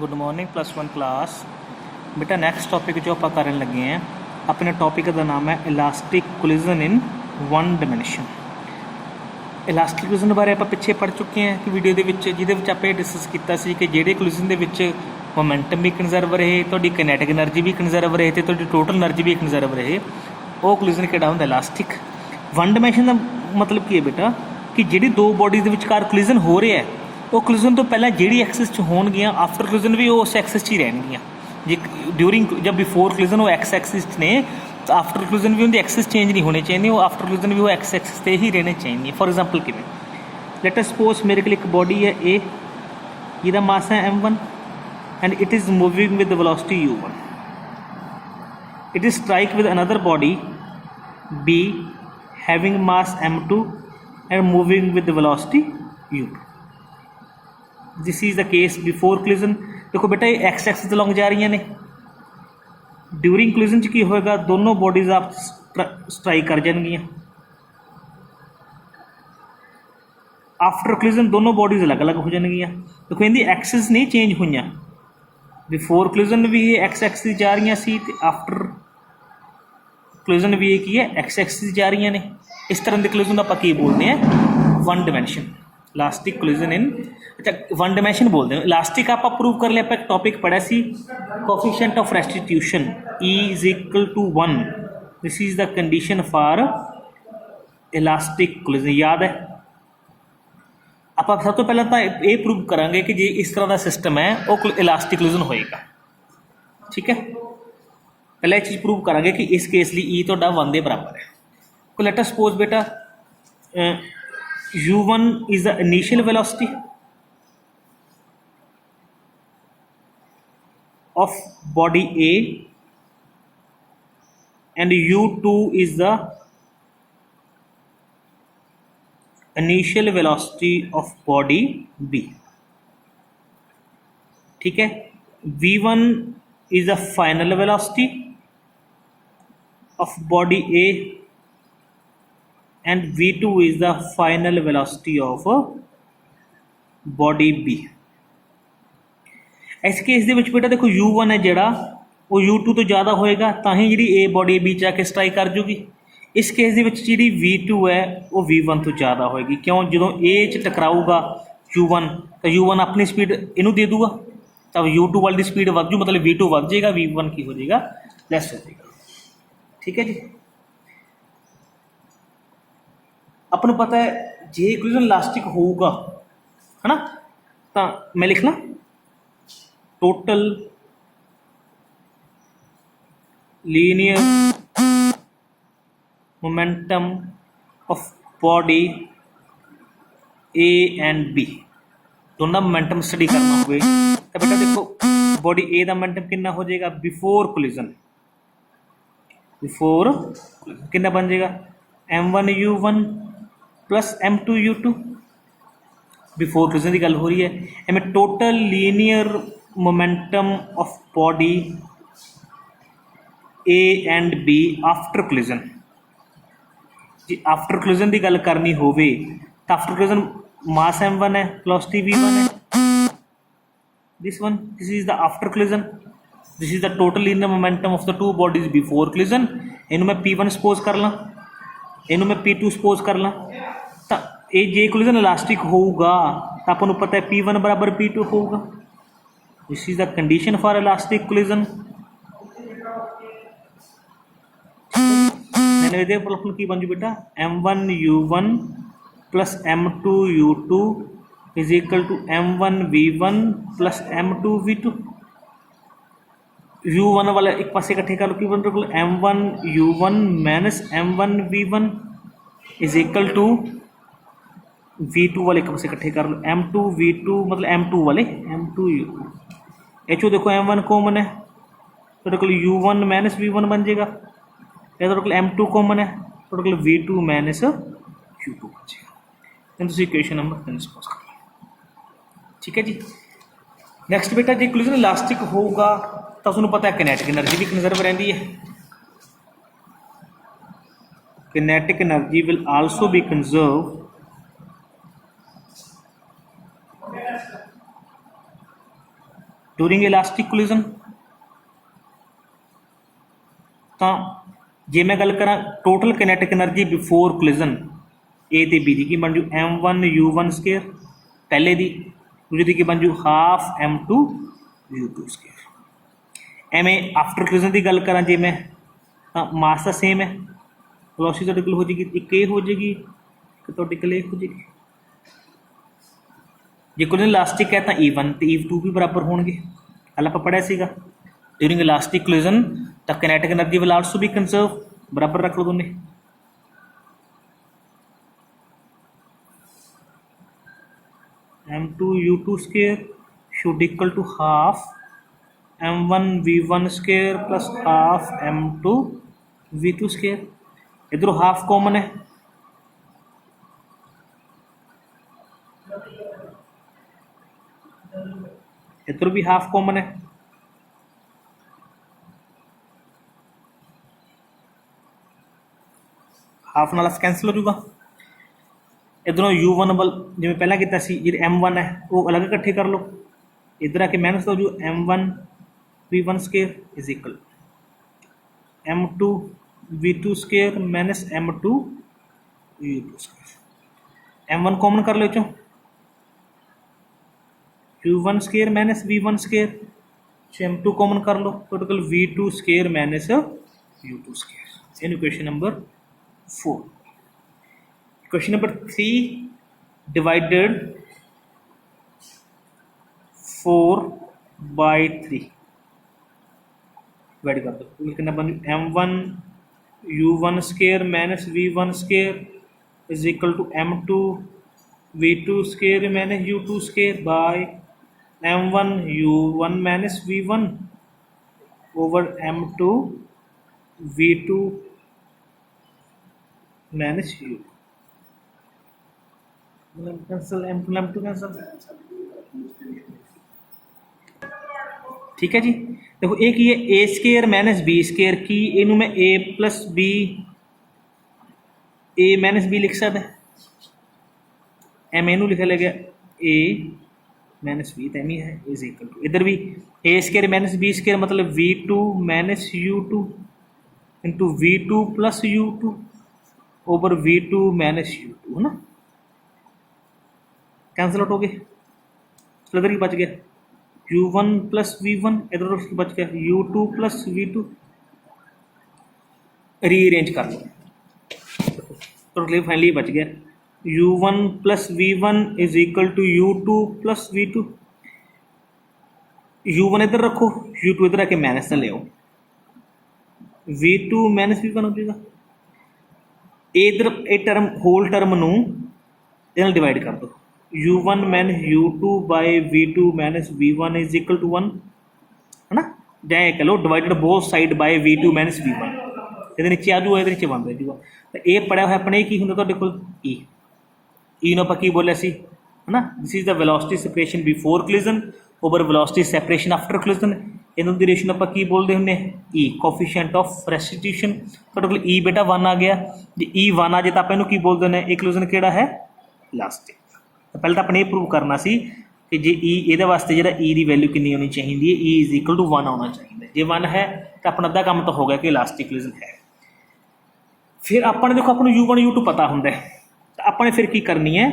Good morning +1 class. बेटा next topic जो आप करन लगे हैं अपने टॉपिक का नाम है elastic collision in one dimension. Elastic collision बारे आप पिछे पढ़ चुके हैं कि वीडियो जिहदे आप डिस्कस किया सी कि जिहड़े कोलिजन दे विच मोमेंटम भी कंजर्व रहे, तुहाडी किनेटिक एनर्जी भी कंजर्व रहे, तो तुहाडी टोटल एनर्जी भी कंजर्व रहे, वो कोलिजन किहड़ा हुंदा इलास्टिक। वन डिमेंशन का मतलब की है बेटा कि जिहड़ी दो बॉडीज़ दे विचकार कोलिजन हो रहा है वो कोलिजन तो पहले जिहड़ी एक्सिस च होणगियां आफ्टर कोलिजन भी उस एक्सिस च ही रहणगियां। जे ड्यूरिंग जब बिफोर कोलिजन वो एक्स एक्सिस ने तो आफ्टर कोलिजन भी उनकी एक्सिस चेंज नहीं होनी चाहिए, वो आफ्टर कोलिजन भी वो एक्स एक्सिस से ही रहने चाहिए। फॉर एग्जाम्पल किमें लेट अस सपोज मेरे को एक बॉडी है ए, जिहदा मास है m1 and it is moving with velocity u1। It is strike with another body b having mass m2 and moving with velocity u2। This is the case before collision. देखो बेटा ये x axis long जा रही ने, during collision की होएगा दोनों bodies आप स्ट्राइक कर जाएंगियां, आफ्टर कोलिजन दोनों बॉडीज अलग अलग हो जाएंगियां। देखो इनकी एक्सिस नहीं चेंज हुई, बिफोर कोलिजन भी ये एक्स एक्सिस जा रही सी ते आफ्टर कोलिजन भी ये की है एक्स एक्सिस जा रही ने। इस तरह के कोलिजन आप की बोलते हैं वन डिमेंशन, इलास्टिक कोलिजन इन। अच्छा वन डिमेंशन बोलते हैं। इलास्टिक आप प्रूव कर लिया, आप एक टॉपिक पढ़ा सी coefficient of restitution E = 1। This is the condition for elastic collision, याद है। आप सब तो पहले तो ये प्रूव करांगे कि जी इस तरह का सिस्टम है वो इलास्टिक कोलिजन होएगा, ठीक है। पहले चीज़ प्रूव करांगे कि इस केस लिए E तो 1 के बराबर है। तो लेट अस सपोज बेटा u1 is the initial velocity of body A and u2 is the initial velocity of body B, ठीक है। v1 is the final velocity of body A and v2 is the final velocity of body B। इस case दे विच बेटा देखो u1 है जड़ा वो u2 तो ज़्यादा होएगा, ताही जी ए बॉडी B जाके स्ट्राइक कर जूगी। इस केस दे विच जी v2 है वो v1 तो ज़्यादा होएगी, क्यों जो ए च टकराऊगा u1 तो u1 अपनी स्पीड इनू दे दूगा, तब u2 वाली स्पीड वध जू, मतलब v2 वध जाएगा, v1 की हो जाएगा लैस हो जाएगा, ठीक है जी। अपन पता है जे कोलिजन इलास्टिक होगा है ना, तो मैं लिखना total linear momentum of body A and B, दोनों मोमेंटम स्टडी करना होवे तो बेटा देखो बॉडी ए का मोमेंटम कितना हो जाएगा बिफोर कोलिजन, बिफोर कितना बन जाएगा m1 u1 plus m2 u2। Before collision की गल हो रही है, इमें total linear momentum of body A and B after collision. जी आफ्टर कोलिजन की गल करनी होवे तो आफ्टर कोलिजन मास m1 है, वेलोसिटी v1 है, this one, this is the after collision, this is the total linear momentum of the two bodies before collision. इनू मैं p1 सपोज कर ला, इनू मैं p2 सपोज कर ला, तो ये जे कोलिजन इलास्टिक होगा तो आपको पता है p1 बराबर p2 होगा। This is the condition for elastic collision. मैंने ये अपन की बन जू बेटा m1 u1 plus m2 u2 is equal to m1 v1 plus m2 v2। u1 वाला एक पासे इकट्ठे कर लो कि बन रहा m1 u1 minus m1 v1 is equal to v2 वाले एक पासे इकट्ठे कर लो m2 v2 मतलब m2 वाले m2 u2। एचो देखो m1 कॉमन है तो u1 माइनस v1 बन जाएगा, m2 कॉमन है तो v2 माइनस u2 बन जाएगा। तो इक्वेशन नंबर 3 सपोज कर लो, ठीक है जी। नैक्सट बेटा जो कोलिजन इलास्टिक होगा तो उसको पता है किनेटिक एनर्जी भी कंजर्व रहती है। Kinetic energy will also be conserve during elastic collision. तो जे मैं गल करा total kinetic energy before collision A ते बी की बन जू m1 u1 स्केयर पहले दी, दूसरी की बन जू हाफ m2 u2 स्केयर। एवें आफ्टर कोलिजन की गल करा जे मैं मास तो सेम है, वेलोसिटी तुहाडे कोल हो जाएगी एक ए हो जाएगी, एक तुहाडे कोल ए हो जाएगी। जे कोलिजन इलास्टिक है तो E1 तो E2 भी बराबर होणगे। कल आपां पढ़िया सीगा ड्यूरिंग इलास्टिक कोलिजन तो kinetic energy will also be conserve, बराबर रख लो दोने। m2 u2 square should equal to half m1 v1 square plus half m2 v2 square. इधरों हाफ कॉमन है, इधर भी हाफ कॉमन है, हाफ नाल कैंसल हो जाऊगा। इधरों u1 बल जिवें पहला किया सी जिहड़े m1 है वो अलग इकट्ठे कर लो, इधर आके माइनस हो जू m1 v1 square is equal m2 v2 square minus m2 u2 square. m1 common कर लो चो u1 square minus v1 square, m2 common कर लो total v2 square minus u2 square. In equation number 4। Question number 3 divided 4/3 divide कर दो, कितना बन m1 u1 square minus v1 square is equal to m2 v2 square minus u2 square by m1 u1 minus v1 over m2 v2 minus u। Cancel m2 cancel, ठीक है जी। देखो एक ही है A square minus B square की इनू मैं A plus B A minus B लिख सकता है, एम एनू लिखा लगे ए माइनस बी तो एम ही है इज इक्वल टू इधर भी ए स्केयर माइनस बी स्केयर मतलब v2 minus u2 into v2 plus u2 over v2 minus u2 है ना, कैंसल आउट हो गए। तो इधर ही बच गया u1 प्लस v1, इधर बच गया u2 प्लस v2। रीअरेंज कर लो टोटली फाइनली बच गया u1 plus v1 is equal to u2 plus v2। u1 इधर रखो u2 इधर आके माइनस से ले आओ, v2 माइनस v1 हो जाएगा। इधर ए टर्म होल टर्म नू डिवाइड कर दो u1 minus u2 by v2 minus v1 is equal to 1 है ना, जाए कह लो divided both side by v2 minus v1, ये नीचे आ जाऊगा, ये नीचे बंद रह जाऊगा। तो ये पढ़िया हुआ अपने की होंगे तो कोल ई नो आप की बोलिया सी है ना, this is the velocity separation before collision over velocity separation after collision. इन्हों की रेशियो आप की बोलते होंगे ई कोफिशिएंट ऑफ रेस्टिट्यूशन। तो कोल ई बेटा 1 आ गया, जो ई 1 आ जाए तो आप इन्हों की बोलते हैं एक कोलिजन केड़ा है इलास्टिक। तो पहले तो अपने प्रूव करना सी कि जे ई ये वास्ते जो ई की वैल्यू कितनी होनी चाहिए, ई इज इक्वल टू 1 आना चाहिए। जे 1 है तो अपना अद्धा काम तो हो गया कि इलास्टिक कोलिजन है। फिर अपने देखो अपन u1 u2 पता होंगे तो अपने फिर की करनी है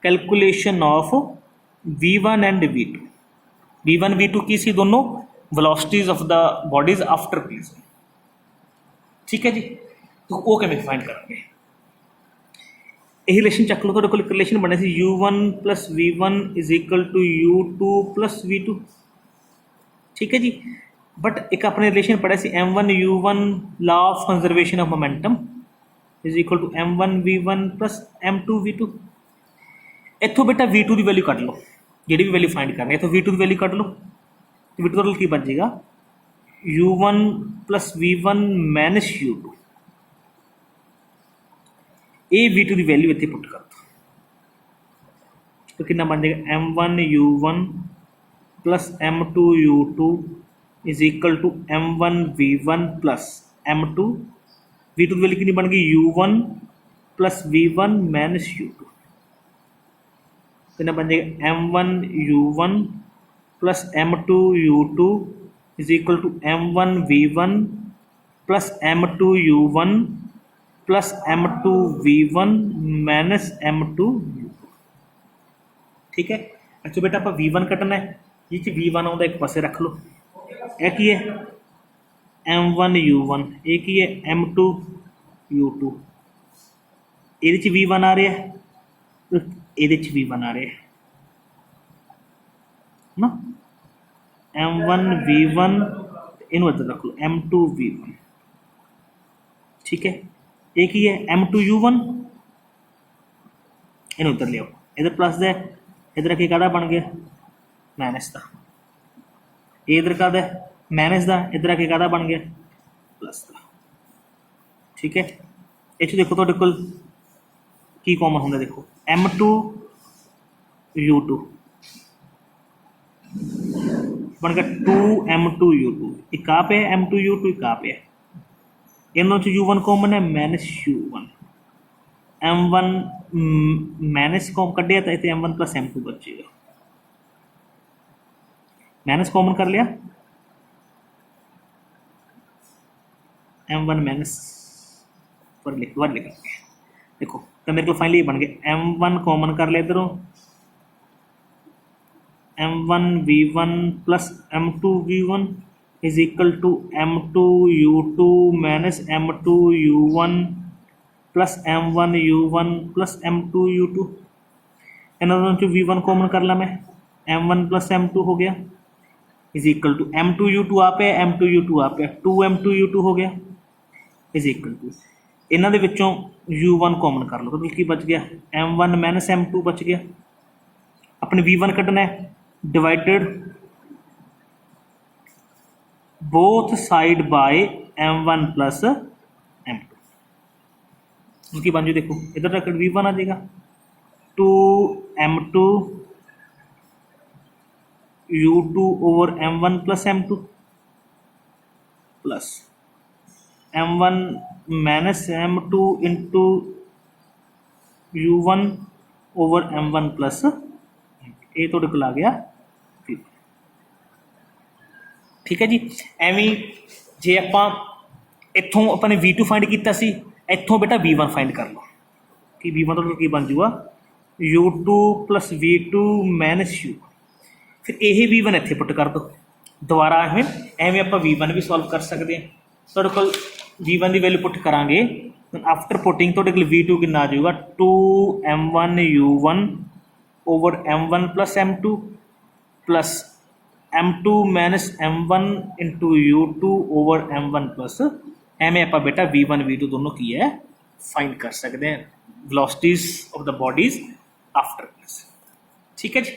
calculation of v1 and v2। v1 v2 की सी दोनों velocities of the bodies after collision, ठीक है जी। तो वो किमें फाइंड करेंगे, यही रिलेशन चक लो, तो कोई रिलेशन बने सी u1 plus v1 is equal to u2 plus v2, ठीक है जी। बट एक अपने रिलेशन पढ़ा सी m1 u1 law of conservation of momentum is equal to m1 v1 plus m2 v2। इतों बेटा v2 की वैल्यू कट लो, जी भी वैल्यू फाइंड करनी है तो v2 की वैल्यू कट लो, तो v2 टोटल की बच जाएगा u1 plus v1 minus u2। ये v2 की वैल्यू इतने पुट कर दो तो कितना बन जाएगा m1 u1 plus m2 u2 is equal to m1 v1 plus m2। v2 की वैल्यू कितनी बन गई u1 plus v1 minus u2, कितना बन जाएगा m1 u1 plus m2u2 is equal to m1v1 plus m2u1 plus m2v1 minus m2u2। ठीक है। अच्छा बेटा आप v1 कटना है, ये v1 आता एक पासे रख लो, यह की है m1u1, ये की है m2u2, ये v1 आ रहा है, ये v1 आ रहा है ना, m1v1 इन इधर रख लो m2v1। ठीक है। एक ही है m2u1, इन उधर ले आओ, इधर प्लस दे, इधर रखिए कादा बन गया माइनस का, ये इधर का माइनस का, इधर रखिए कादा बन गया प्लस का। ठीक है। इस देखो तो कोल की कॉमन होंगे, देखो m2u2 बन गया 2m2u2, एक आप है m2u2, एक आप है, इनों u1 कॉमन है minus u1, m1 minus com कटिया तो इतने m1 प्लस m2 बचेगा, माइनस कॉमन कर लिया, m1 माइनस पर लिख देखो तो मेरे को फाइनली बन गया m1 कॉमन कर लिया इधरों, m1v1 plus m2v1 is equal to m2u2 minus m2u1 plus m1u1 plus m2u2। इन्होंने v1 कॉमन कर ला मैं, m1 प्लस m2 हो गया इज इक्वल टू m2u2 आप है, m2u2 आप है, 2m2u2 हो गया इज इक्वल टू इन्हों के विचों u1 कॉमन कर लो तो की बच गया m1 माइनस m2 बच गया। अपने v1 कटना है, divided both side bye m1 plus m2, उनकी बन जाए देखो इधर रख v1 आ जाएगा 2m2 u2 over m1 plus m2 plus m1 minus m2 into u1 over m1 plus, ये तो को आ गया। ठीक है जी। एवं जे आप इतों अपने v2 फाइंड किया, इतों बेटा v1 फाइंड कर लो कि v1 तो की बन जूगा u2 plus v2 minus u, फिर यही v1 इत्थे पुट कर दो दोबारा, एवं आप v1 भी सॉल्व कर सकते हैं। तो को v1 की वैल्यू पुट करांगे, आफ्टर पुटिंग तो v2 कितना आ जाऊगा 2m1u1 over m1 plus m2 plus m2 minus m1 into u2 over m1 plus, एवं आप बेटा v1 v2 दोनों की है फाइंड कर सकते हैं velocities of the bodies after. ठीक है जी।